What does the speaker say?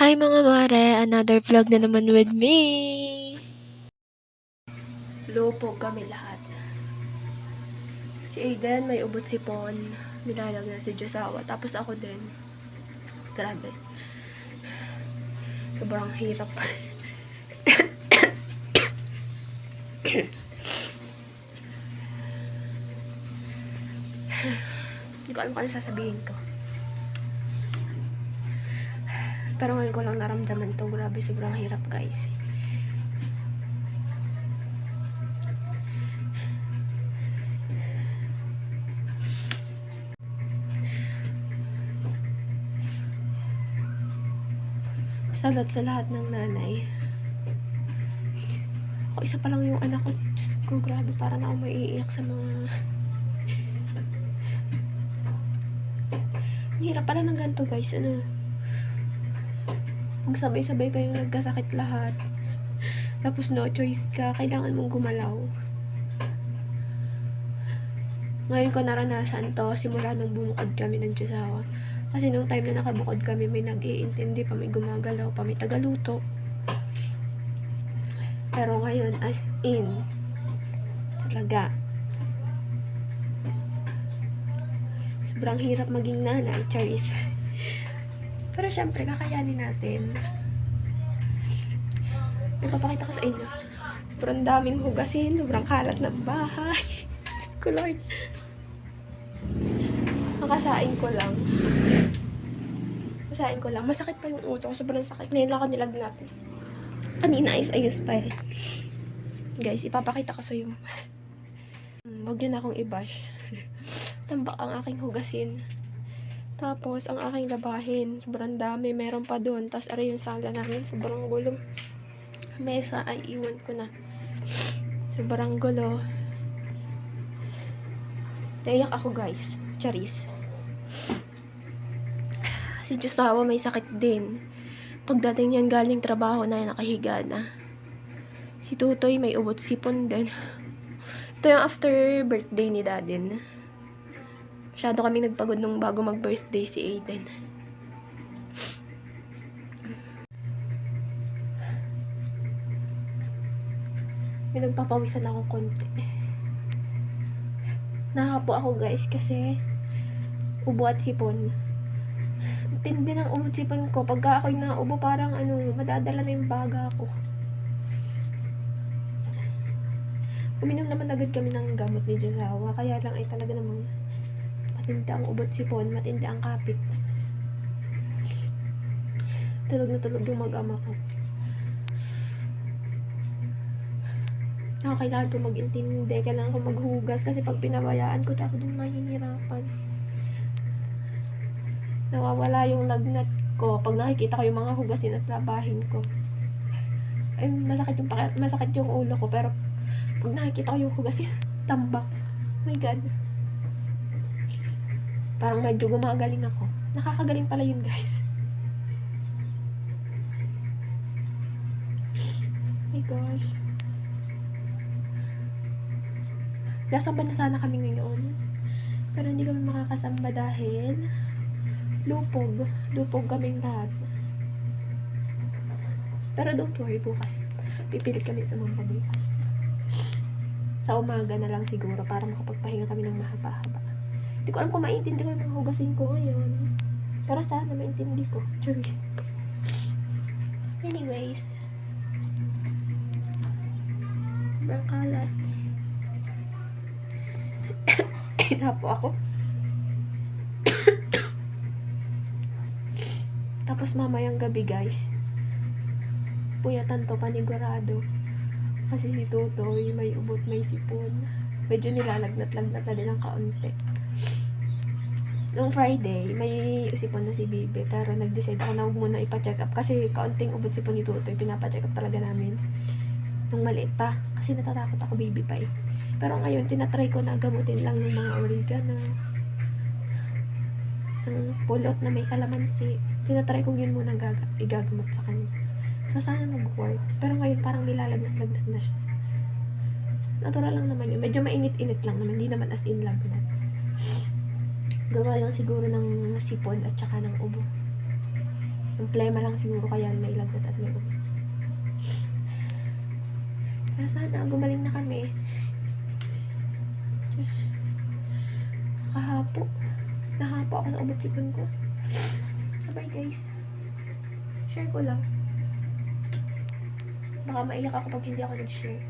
Hi mga mare! Another vlog na naman with me! Lupog kami lahat. Si Aiden may ubot sipon. Binalag na si Josawa. Tapos ako din. Grabe. Sobrang hirap. Hindi ko alam kung ano sasabihin ko. Pero ngayon ko lang naramdaman to. Grabe, sobrang hirap guys. Salot sa lahat ng nanay. Ako isa pa lang yung anak ko. Diyos ko, grabe. Parang ako maiiyak sa mga... Ang hirap pala ng ganito guys. Magsabay-sabay kayong nagkasakit lahat. Tapos no choice ka. Kailangan mong gumalaw. Ngayon ko naranasan to. Simula nung bumukod kami ng Josawa. Kasi nung time na nakabukod kami, may nag-iintindi pa, may gumagalaw pa, may tagaluto. Pero ngayon, as in, talaga, sobrang hirap maging nanay, Charis. Pero syempre, kakayanin natin. Ipapakita ko sa inyo. Sobrang daming hugasin, sobrang kalat ng bahay. Diyos ko, Lord. Makasain ko lang. Masakit pa yung ulo ko. Sobrang sakit. Ngayon lang ako nilagnat. Kanina ayos pa eh. Guys, ipapakita ko sa iyo. Huwag nyo na akong i-bash. Tambak ang aking hugasin. Tapos, ang aking labahin. Sobrang dami. Meron pa doon. Tapos, aray yung sala namin. Sobrang gulo. Mesa ay iwan ko na. Sobrang gulo. Naiyak ako guys. Charis. Si Josawa may sakit din. Pagdating niyan galing trabaho na nakahiga na. Si Tutoy may ubot sipon din. Ito yung after birthday ni Dadin. Masyado kami nagpagod nung bago mag-birthday si Aiden. May nagpapawisan ako konti. Nakapo ako guys kasi ubo at sipon. Tindi ng ubo sipon ko. Pagka ako'y naubo parang madadala na yung baga ko. Uminom naman agad kami ng gamot ni Josawa. Kaya lang ay talaga namang matindi ang ubot sipon, matindi ang kapit. Tulog na tulog yung mag-ama ko. Kailangan ko mag-intindi. Kailangan ko maghugas kasi pag pinabayaan ko, ako din mahihirapan. Nawawala yung lagnat ko pag nakikita ko yung mga hugasin at labahin ko. Ay, masakit yung ulo ko, pero pag nakikita ko yung hugasin, tambak. Oh my God. Parang medyo gumagaling ako. Nakakagaling pala yun, guys. Oh my gosh. Nasamba na sana kami ngayon. Pero hindi kami makakasamba dahil lupog kaming lahat. Pero don't worry, bukas pipilit kami sa mga bukas. Sa umaga na lang siguro para makapagpahinga kami ng mahaba-haba. Hindi ko alam kung maintindihan ko yung mga hugasin ko ngayon. Pero sana maintindi ko. Charis. Anyways, sobrang kalat. Hinapo ako. Tapos mamayang gabi guys, puyatan to panigurado. Kasi si Tutoy may ubot, may sipon. Medyo nilalagnat-lagnat na din ang kaunti. Nung Friday, may sipon na si Bibi. Pero nag-decide ako na huwag muna ipa-check up. Kasi kaunting ubot sipon ni Tutoy, pinapa-check up talaga namin. Nung maliit pa. Kasi natatakot ako baby pa eh. Pero ngayon, tinatry ko na gamutin lang ng mga oregano. Ang pulot na may kalamansi. Tinatry kong yun muna igagamot sa kanya. So, sana mag-work. Pero ngayon, parang nilalagnat-lagnat na siya. Natural lang naman yun. Medyo mainit-init lang naman. Hindi naman as in lagnat. Gawa lang siguro ng sipon at saka ng ubo. Yung plema lang siguro kaya may lagnat at may ubo. Pero sana gumaling na kami. Nahapo ako sa ubot sipon ko. Bye guys. Share ko lang. Baka maiyak ako pag hindi ako nag-share.